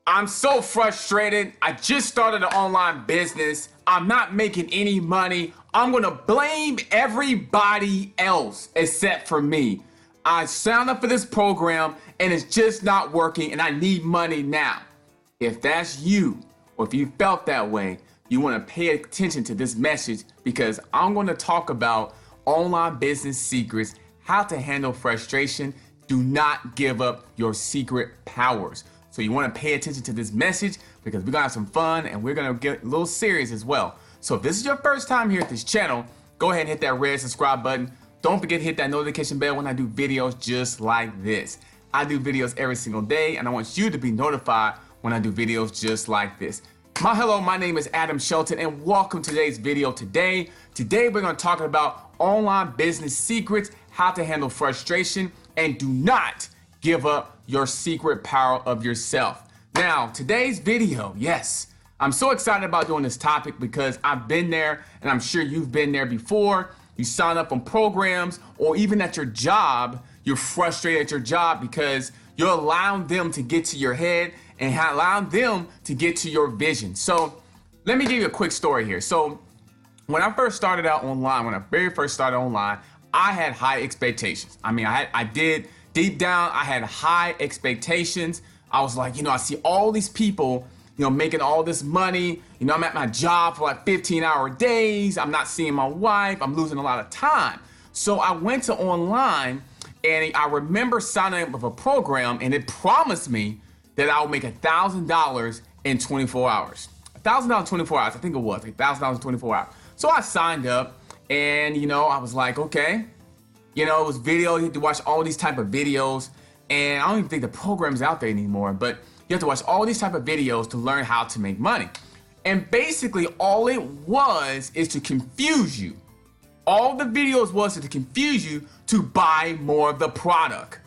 I'm so frustrated. I just started an online business. I'm not making any money. I'm gonna blame everybody else except for me. I signed up for this program and it's just not working and I need money now. If that's you, or if you felt that way, you wanna pay attention to this message because I'm gonna talk about online business secrets, how to handle frustration. Do not give up your secret powers. So you want to pay attention to this message because we're going to have some fun and we're going to get a little serious as well. So if this is your first time here at this channel, go ahead and hit that red subscribe button. Don't forget to hit that notification bell when I do videos just like this. I do videos every single day and I want you to be notified when I do videos just like this. Hello, my name is Adam Shelton and welcome to today's video. Today we're going to talk about online business secrets, how to handle frustration, and do not give up your secret power of yourself. Now, today's video, yes, I'm so excited about doing this topic because I've been there and I'm sure you've been there before. You sign up on programs or even at your job, you're frustrated at your job because you're allowing them to get to your head and allowing them to get to your vision. So let me give you a quick story here. So when I first started out online, when I very first started online, I had high expectations. I did. Deep down, I had high expectations. I was like, I see all these people, making all this money. I'm at my job for like 15-hour days. I'm not seeing my wife. I'm losing a lot of time. So I went to online and I remember signing up with a program and it promised me that I would make $1,000 in 24 hours. $1,000 in 24 hours, I think it was, like $1,000 in 24 hours. So I signed up and, I was like, okay. It was video, you had to watch all these type of videos, and I don't even think the program's out there anymore, but you have to watch all these type of videos to learn how to make money. And basically all it was is to confuse you. All the videos was to confuse you to buy more of the product.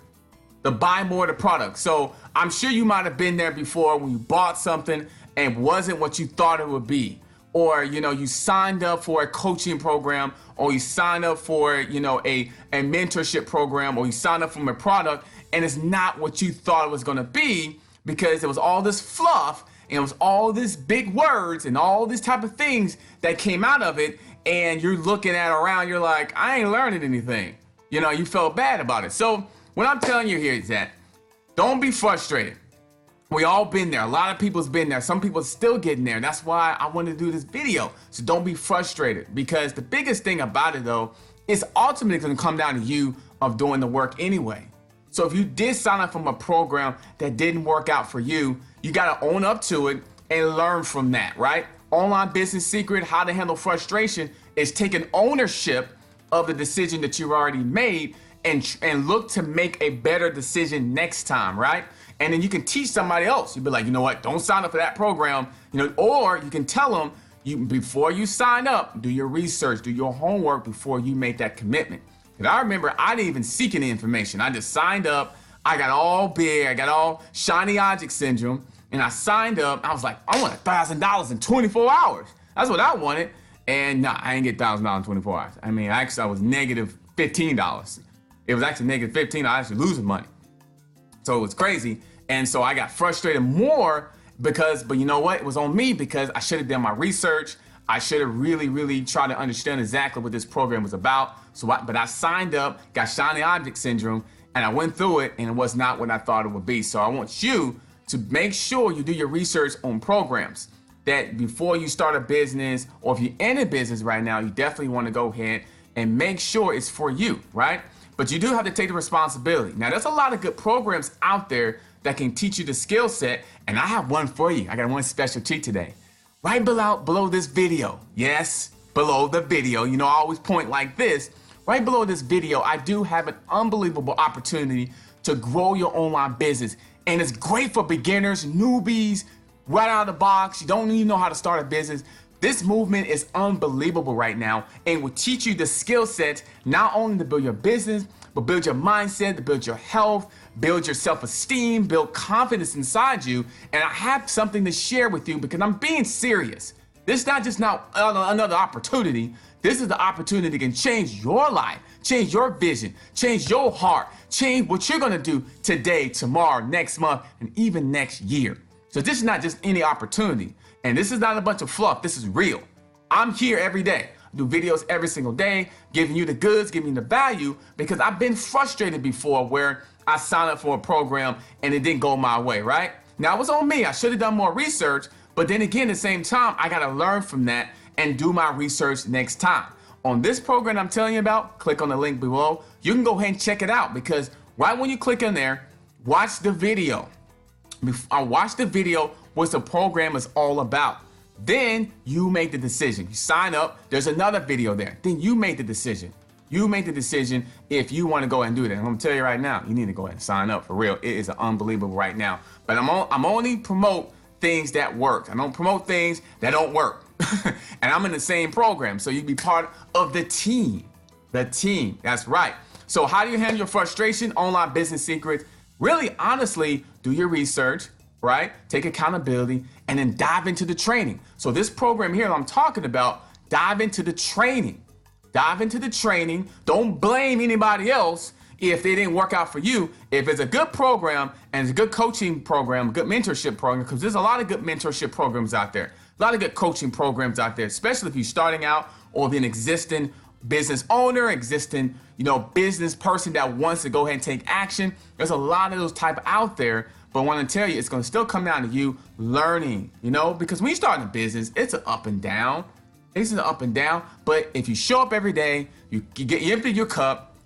So I'm sure you might have been there before when you bought something and wasn't what you thought it would be. Or, you signed up for a coaching program, or you signed up for, a mentorship program, or you signed up for a product, and it's not what you thought it was going to be because it was all this fluff, and it was all this big words and all these type of things that came out of it, and you're looking at around, you're like, I ain't learning anything. You felt bad about it. So what I'm telling you here is that don't be frustrated. We all been there. A lot of people's been there. Some people still getting there. That's why I wanted to do this video. So don't be frustrated because the biggest thing about it though is ultimately going to come down to you of doing the work anyway. So if you did sign up from a program that didn't work out for you, you got to own up to it and learn from that, right? Online business secret, how to handle frustration is taking ownership of the decision that you've already made and look to make a better decision next time, right? And then you can teach somebody else. You'd be like, you know what, don't sign up for that program, or you can tell them before you sign up, do your research, do your homework before you make that commitment. And I remember I didn't even seek any information. I just signed up. I got all big. I got all shiny object syndrome. And I signed up. I was like, I want $1,000 in 24 hours. That's what I wanted. And nah, I didn't get $1,000 in 24 hours. Actually, I was negative $15. It was actually negative 15. I was actually losing money. So it was crazy. And so I got frustrated more but you know what? It was on me because I should have done my research. I should have really tried to understand exactly what this program was about. But I signed up, got shiny object syndrome, and I went through it and it was not what I thought it would be. So I want you to make sure you do your research on programs that before you start a business, or if you're in a business right now, you definitely want to go ahead and make sure it's for you, right? But you do have to take the responsibility. Now, there's a lot of good programs out there that can teach you the skill set, and I have one for you. I got one special treat today. Right below this video, yes, below the video, I always point like this. Right below this video, I do have an unbelievable opportunity to grow your online business. And it's great for beginners, newbies, right out of the box. You don't even know how to start a business. This movement is unbelievable right now and will teach you the skill sets not only to build your business, but build your mindset, to build your health, build your self-esteem, build confidence inside you. And I have something to share with you because I'm being serious. This is not just another opportunity. This is the opportunity that can change your life, change your vision, change your heart, change what you're going to do today, tomorrow, next month, and even next year. So this is not just any opportunity. And this is not a bunch of fluff. This is real. I'm here every day. I do videos every single day, giving you the goods, giving you the value, because I've been frustrated before where I signed up for a program and it didn't go my way, right? Now, it was on me. I should have done more research, but then again, at the same time, I got to learn from that and do my research next time. On this program I'm telling you about, click on the link below. You can go ahead and check it out, because right when you click in there, watch the video. Watch the video what the program is all about. Then you make the decision. You sign up, there's another video there. Then you make the decision. You make the decision if you want to go ahead and do that. I'm gonna tell you right now, you need to go ahead and sign up for real. It is unbelievable right now. But I'm only promote things that work. I don't promote things that don't work. And I'm in the same program, so you can be part of the team. The team, that's right. So how do you handle your frustration? Online business secrets. Really, honestly, do your research, right? Take accountability, and then dive into the training. So this program here that I'm talking about, dive into the training. Dive into the training. Don't blame anybody else if they didn't work out for you. If it's a good program and it's a good coaching program, good mentorship program, because there's a lot of good mentorship programs out there. A lot of good coaching programs out there, especially if you're starting out or if you're an existing business owner, existing, business person that wants to go ahead and take action. There's a lot of those type out there, but I want to tell you, it's going to still come down to you learning, because when you start a business, it's an up and down. It's an up and down, but if you show up every day, you empty your cup,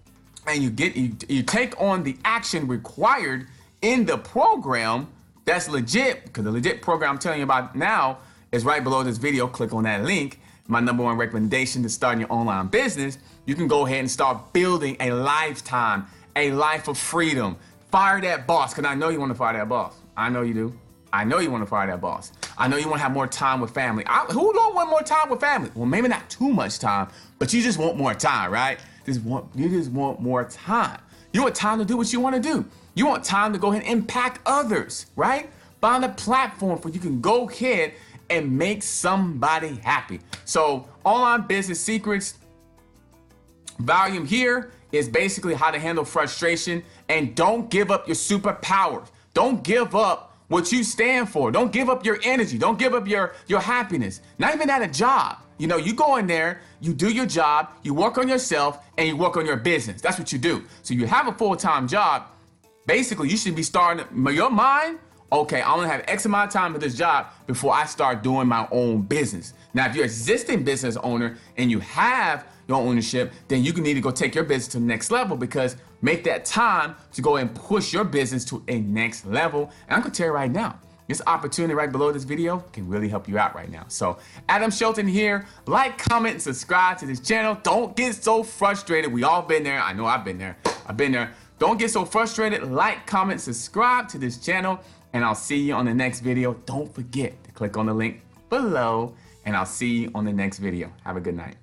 and you take on the action required in the program, that's legit, because the legit program I'm telling you about now is right below this video. Click on that link. My #1 recommendation to starting your online business. You can go ahead and start building a lifetime, a life of freedom. Fire that boss, because I know you want to fire that boss. I know you do. I know you want to fire that boss. I know you want to have more time with family. Who don't want more time with family? Well, maybe not too much time, but you just want more time, right? You just want more time. You want time to do what you want to do. You want time to go ahead and impact others, right? Find a platform where you can go ahead and make somebody happy. So online business secrets volume here is basically how to handle frustration, and don't give up your superpowers. Don't give up what you stand for. Don't give up your energy. Don't give up your happiness. Not even at a job. You go in there, you do your job, you work on yourself, and you work on your business. That's what you do. So you have a full-time job. Basically, you should be starting your mind. Okay, I'm gonna have X amount of time with this job before I start doing my own business. Now, if you're an existing business owner and you have your ownership, then you can need to go take your business to the next level, because make that time to go and push your business to a next level. And I'm gonna tell you right now, this opportunity right below this video can really help you out right now. So Adam Shelton here. Like, comment, and subscribe to this channel. Don't get so frustrated. We all been there. I know I've been there. Don't get so frustrated. Like, comment, subscribe to this channel, and I'll see you on the next video. Don't forget to click on the link below, and I'll see you on the next video. Have a good night.